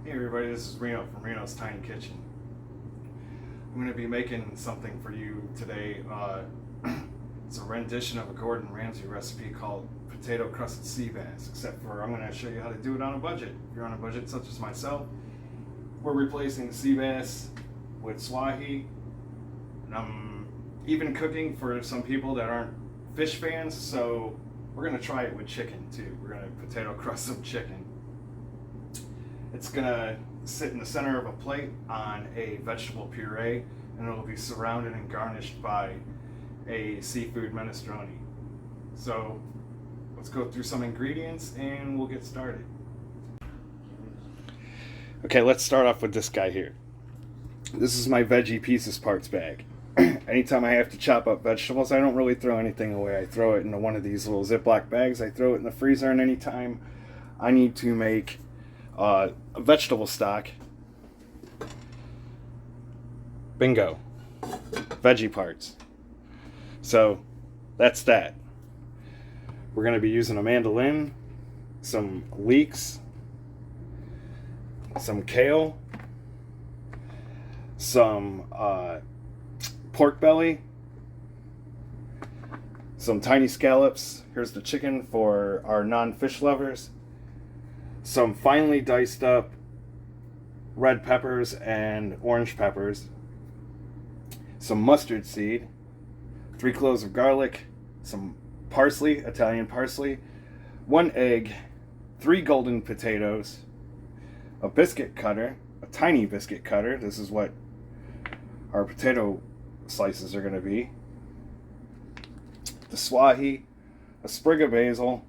Hey everybody, this is Reno from Reno's Tiny Kitchen. I'm going to be making something for you today. It's a rendition of a Gordon Ramsay recipe called potato crusted sea bass, except for I'm going to show you how to do it on a budget. If you're on a budget such as myself, we're replacing sea bass with swai. And I'm even cooking for some people that aren't fish fans, so we're going to try it with chicken too. We're going to potato crust some chicken. It's gonna sit in the center of a plate on a vegetable puree, and it'll be surrounded and garnished by a seafood minestroni. So let's go through some ingredients and we'll get started. Okay, let's start off with this guy here. This is my veggie pieces parts bag. Anytime I have to chop up vegetables, I don't really throw anything away. I throw it into one of these little Ziploc bags. I throw it in the freezer, and anytime I need to make a vegetable stock, bingo, veggie parts. So that's that. We're going to be using a mandolin, some leeks, some kale, some pork belly, some tiny scallops. Here's the chicken for our non-fish lovers. Some finely diced up red peppers and orange peppers, some mustard seed, 3 cloves of garlic, some parsley, Italian parsley, 1 egg, 3 golden potatoes, a biscuit cutter, a tiny biscuit cutter. This is what our potato slices are going to be. The swai, a sprig of basil,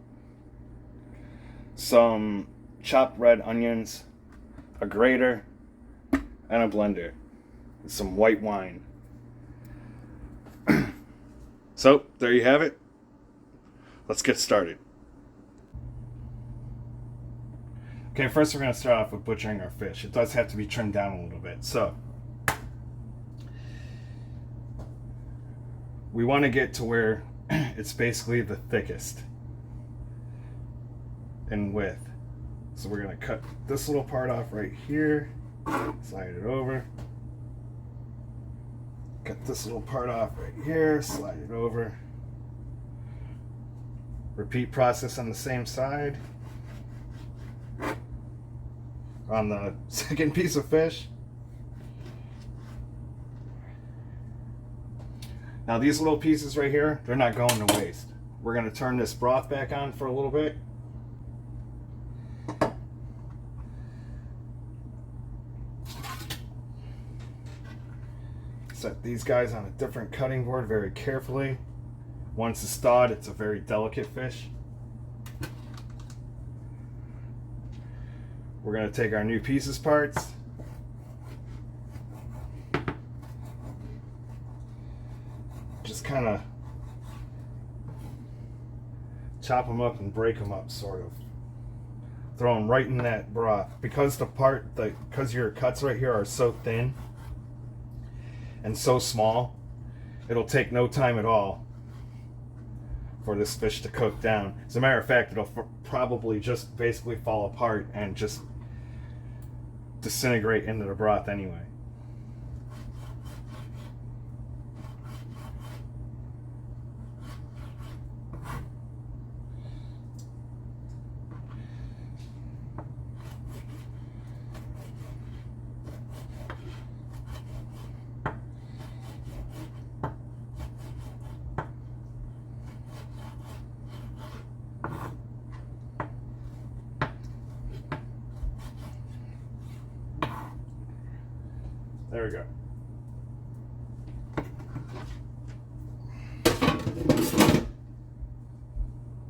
some chopped red onions, a grater, and a blender, and some white wine. So there you have it. Let's get started. Okay, first we're going to start off with butchering our fish. It does have to be trimmed down a little bit. So we want to get to where it's basically the thickest in width. So we're going to cut this little part off right here, slide it over. Cut this little part off right here, slide it over. Repeat process on the same side. On the second piece of fish. Now these little pieces right here, they're not going to waste. We're going to turn this broth back on for a little bit. Set these guys on a different cutting board very carefully. Once it's thawed, it's a very delicate fish. We're going to take our new pieces parts. Just kind of chop them up and break them up, sort of. Throw them right in that broth. Because your cuts right here are so thin and so small, it'll take no time at all for this fish to cook down. As a matter of fact, it'll probably just basically fall apart and just disintegrate into the broth anyway. There we go.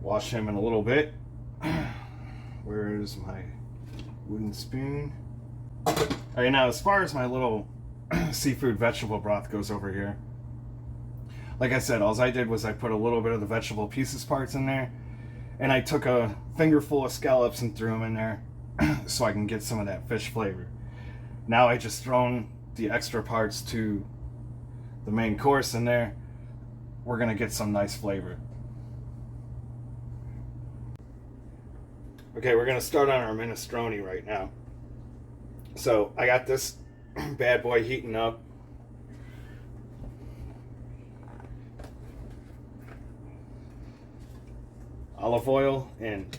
Wash him in a little bit. Where's my wooden spoon? Okay, now as far as my little seafood vegetable broth goes over here, like I said, all I did was I put a little bit of the vegetable pieces parts in there, and I took a fingerful of scallops and threw them in there so I can get some of that fish flavor. Now I just thrown the extra parts to the main course in there. We're gonna get some nice flavor. Okay, we're gonna start on our minestroni right now. So I got this bad boy heating up. Olive oil and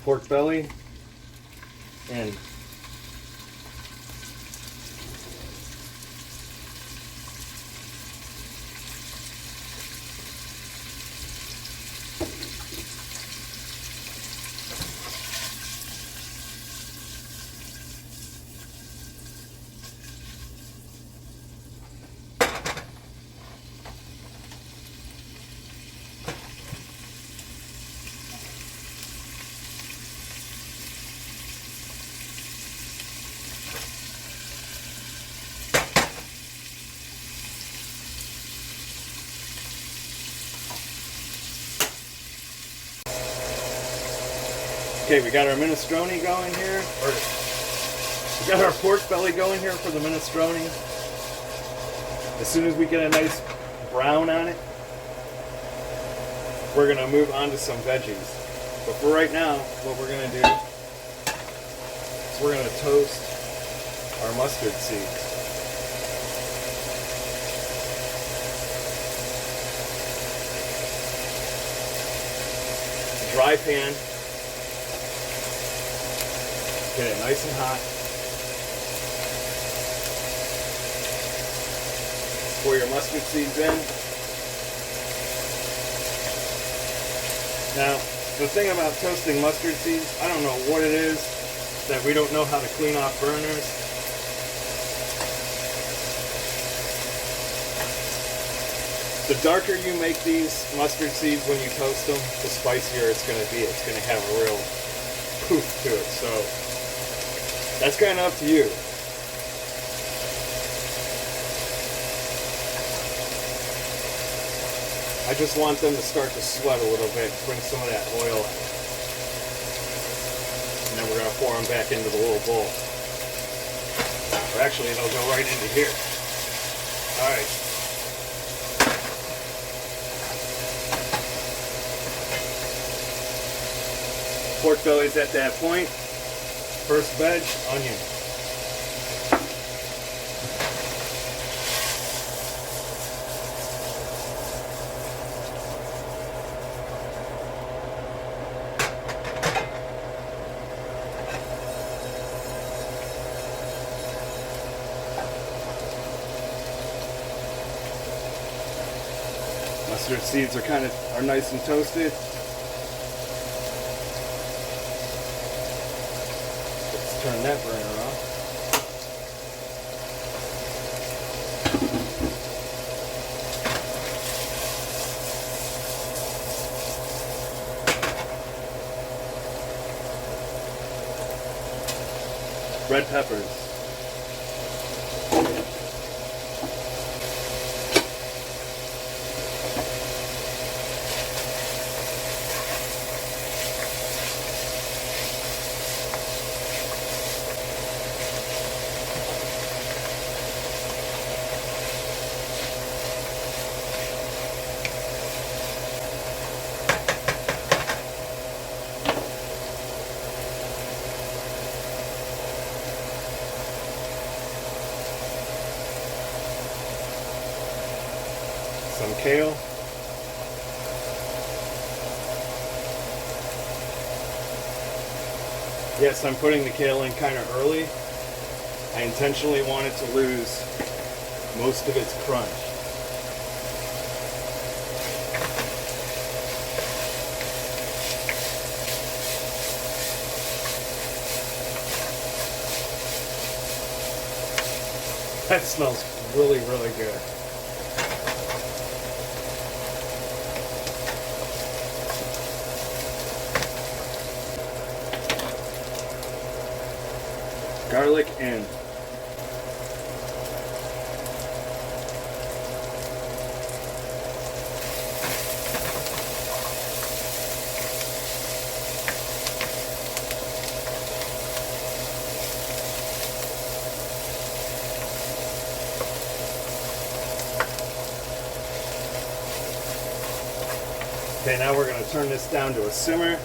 pork belly and okay, we got our minestrone going here, or we got our pork belly going here for the minestrone. As soon as we get a nice brown on it, we're gonna move on to some veggies. But for right now, what we're gonna do is we're gonna toast our mustard seeds. Dry pan. Get it nice and hot. Pour your mustard seeds in. Now, the thing about toasting mustard seeds, I don't know what it is that we don't know how to clean off burners. The darker you make these mustard seeds when you toast them, the spicier it's going to be. It's going to have a real poof to it. So that's kind of up to you. I just want them to start to sweat a little bit, bring some of that oil out. And then we're going to pour them back into the little bowl. Or actually, they'll go right into here. All right. Pork belly's at that point. First veg, onion. Mustard seeds are nice and toasted. Let's turn that burner off. Red peppers. Some kale. Yes, I'm putting the kale in kind of early. I intentionally want it to lose most of its crunch. That smells really, really good. Garlic in. Okay, now we're going to turn this down to a simmer.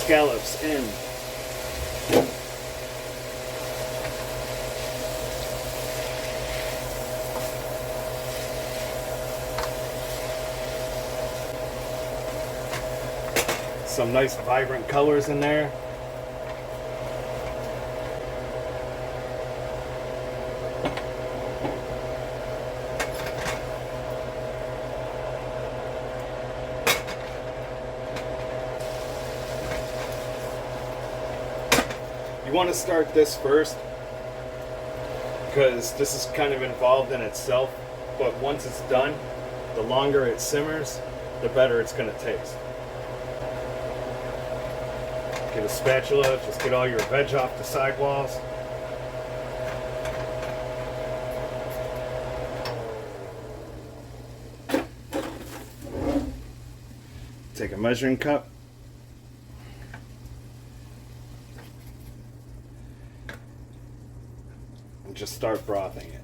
Scallops in. Some nice vibrant colors in there. You want to start this first because this is kind of involved in itself, but once it's done, the longer it simmers, the better it's going to taste. Get a spatula, just get all your veg off the sidewalls. Take a measuring cup. And just start brothing it.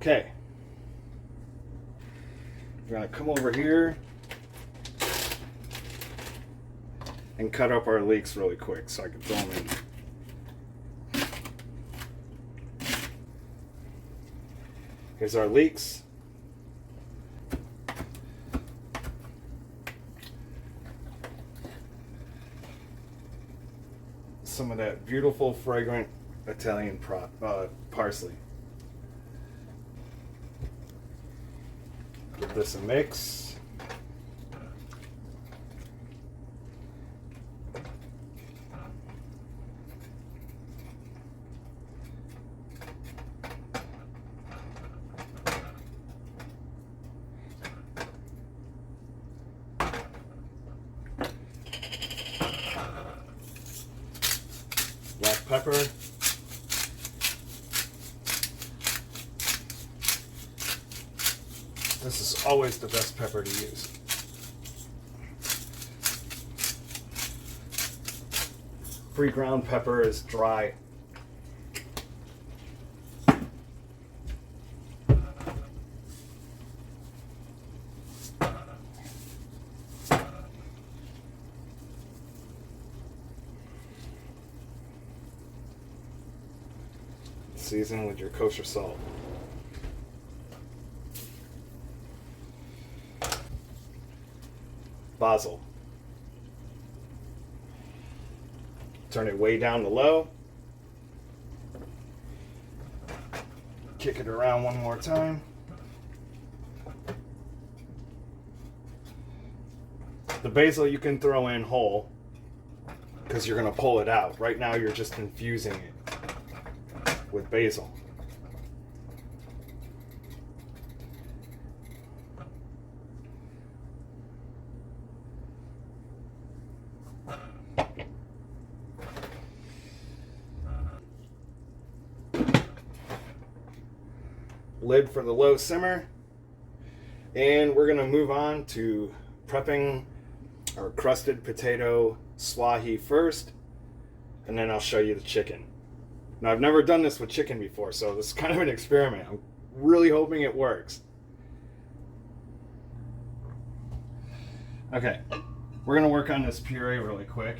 Okay, we're gonna come over here and cut up our leeks really quick so I can throw them in. Here's our leeks. Some of that beautiful, fragrant Italian parsley. Give this a mix. Black pepper. This is always the best pepper to use. Pre-ground pepper is dry. Season with your kosher salt. Basil. Turn it way down to low. Kick it around one more time. The basil you can throw in whole because you're going to pull it out. Right now you're just infusing it with basil. Lid for the low simmer, and we're going to move on to prepping our crusted potato swai first, and then I'll show you the chicken. Now, I've never done this with chicken before, so this is kind of an experiment. I'm really hoping it works. Okay, we're going to work on this puree really quick.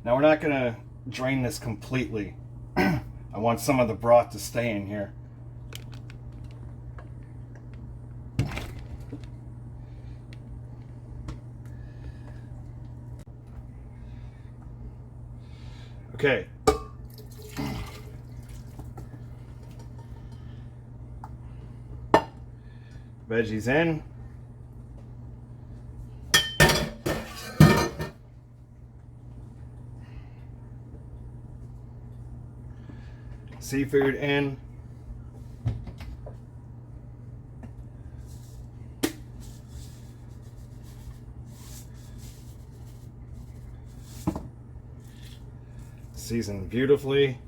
Now we're not going to drain this completely. I want some of the broth to stay in here. Okay, Veggies in. Seafood in. Seasoned beautifully.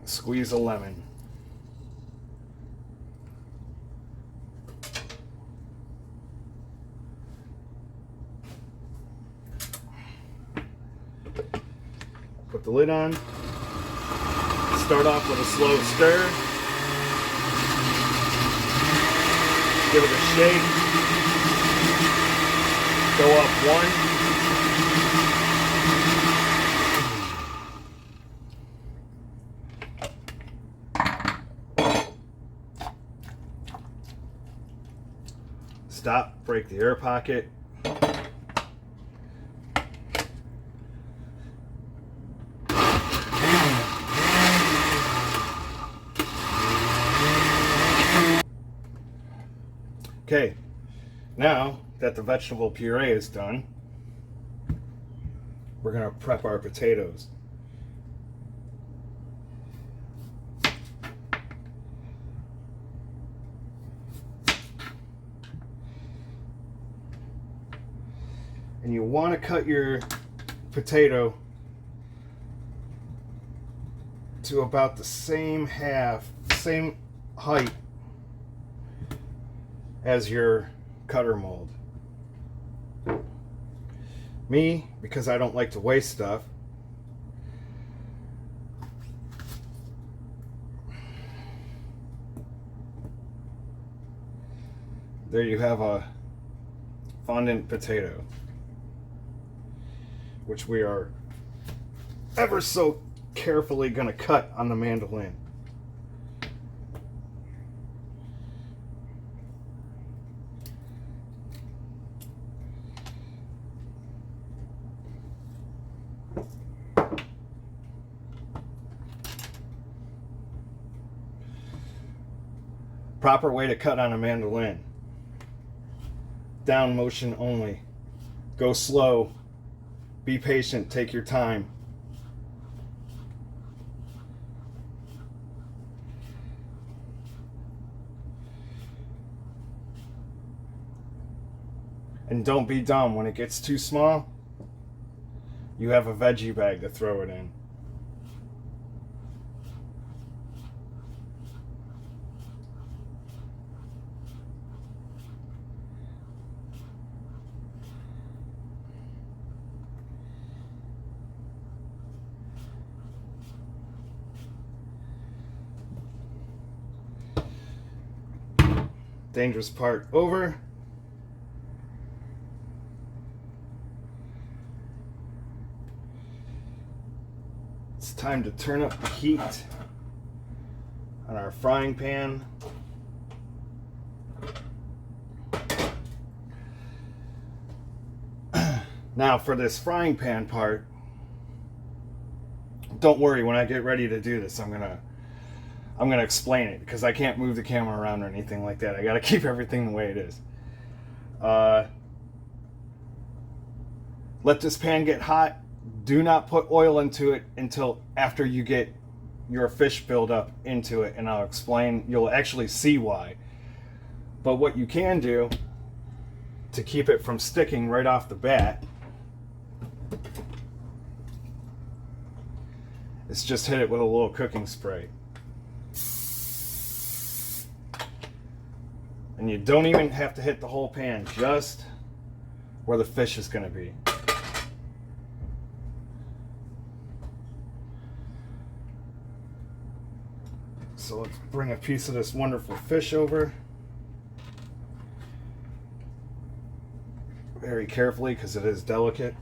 Squeeze a lemon. Put the lid on. Start off with a slow stir. Give it a shake. Go up one. Stop, break the air pocket. Okay, now that the vegetable puree is done, we're going to prep our potatoes. And you want to cut your potato to about the same height as your cutter mold. Me, because I don't like to waste stuff, there you have a fondant potato, which we are ever so carefully going to cut on the mandolin. Proper way to cut on a mandolin. Down motion only. Go slow. Be patient, take your time. And don't be dumb. When it gets too small, you have a veggie bag to throw it in. Dangerous part over. It's time to turn up the heat on our frying pan. Now for this frying pan part, don't worry, when I get ready to do this, I'm gonna explain it, because I can't move the camera around or anything like that. I gotta keep everything the way it is. Let this pan get hot. Do not put oil into it until after you get your fish build up into it, and I'll explain. You'll actually see why. But what you can do to keep it from sticking right off the bat is just hit it with a little cooking spray. And you don't even have to hit the whole pan, just where the fish is going to be. So let's bring a piece of this wonderful fish over. very carefully because it is delicate.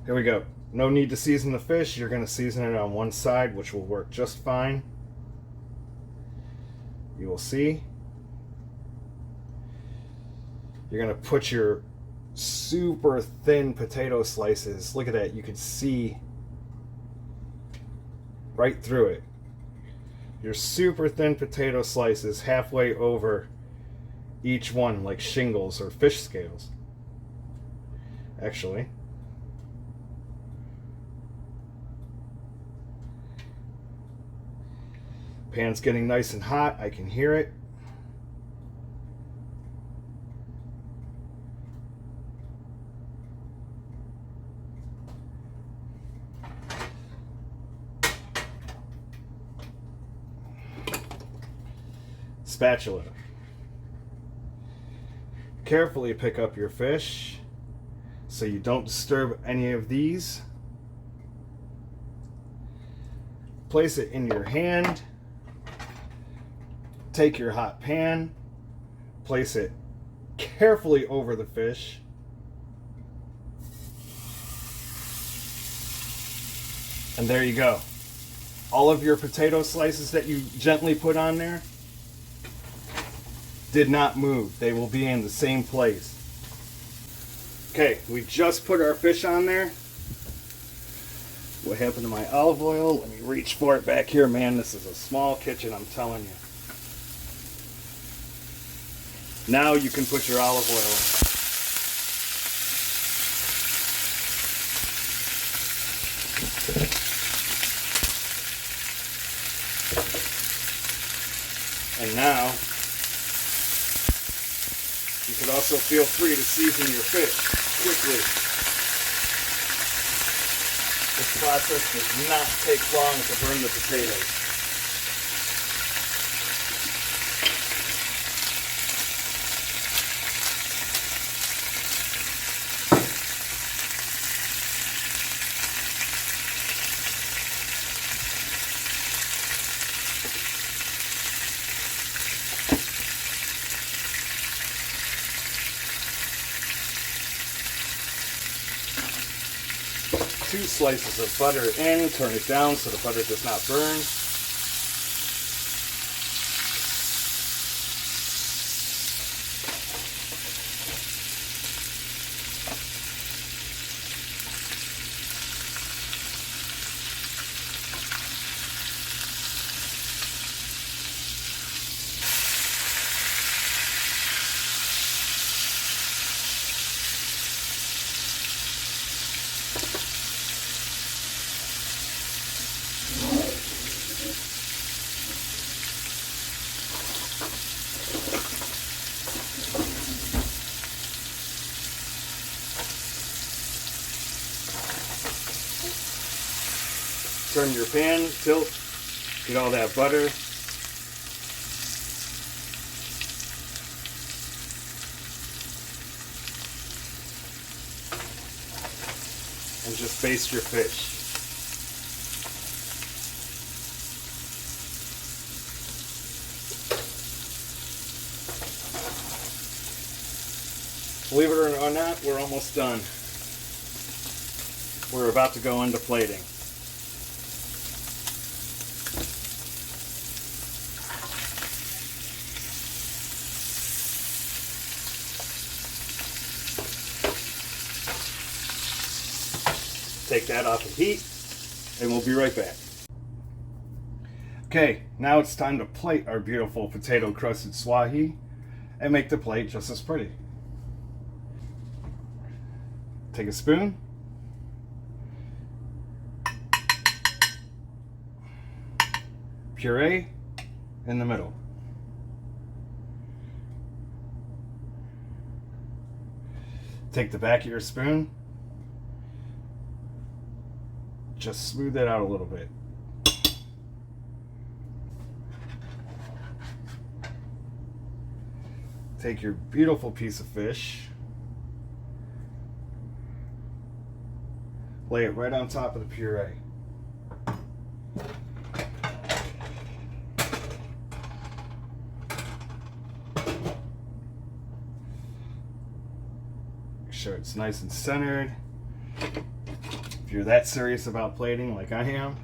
Here we go. No need to season the fish. You're going to season it on one side, which will work just fine. You will see. You're going to put your super thin potato slices. Look at that. You can see right through it. Your super thin potato slices halfway over each one, like shingles or fish scales. Actually. Pan's getting nice and hot. I can hear it. Spatula. Carefully pick up your fish so you don't disturb any of these. Place it in your hand. Take your hot pan, place it carefully over the fish. And there you go. All of your potato slices that you gently put on there did not move. They will be in the same place. Okay, we just put our fish on there. What happened to my olive oil? Let me reach for it back here. Man, this is a small kitchen, I'm telling you. Now you can put your olive oil in. And now, you could also feel free to season your fish quickly. This process does not take long to burn the potatoes. Two slices of butter in, turn it down so the butter does not burn. Turn your pan, tilt, get all that butter. And just baste your fish. Believe it or not, we're almost done. We're about to go into plating. Take that off the heat, and we'll be right back. Okay, now it's time to plate our beautiful potato crusted swai and make the plate just as pretty. Take a spoon, puree in the middle. Take the back of your spoon, just smooth it out a little bit. Take your beautiful piece of fish, lay it right on top of the puree. Make sure it's nice and centered. If you're that serious about plating like I am.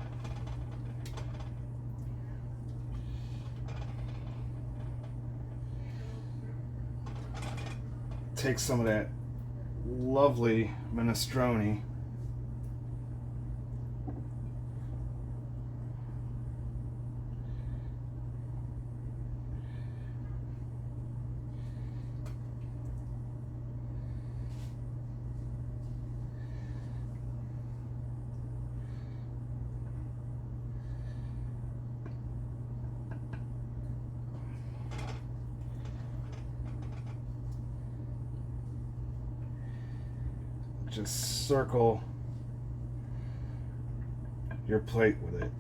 Take some of that lovely minestrone. Just circle your plate with it.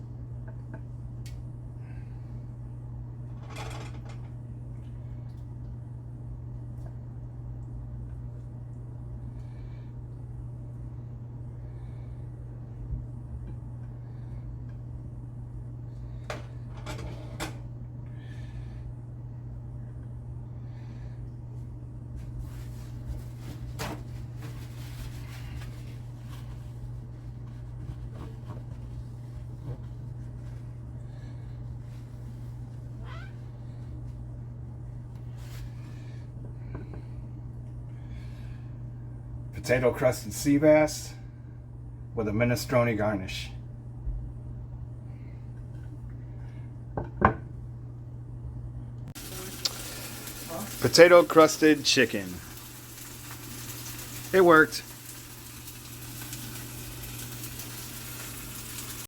Potato crusted sea bass with a minestrone garnish. Potato crusted chicken. It worked.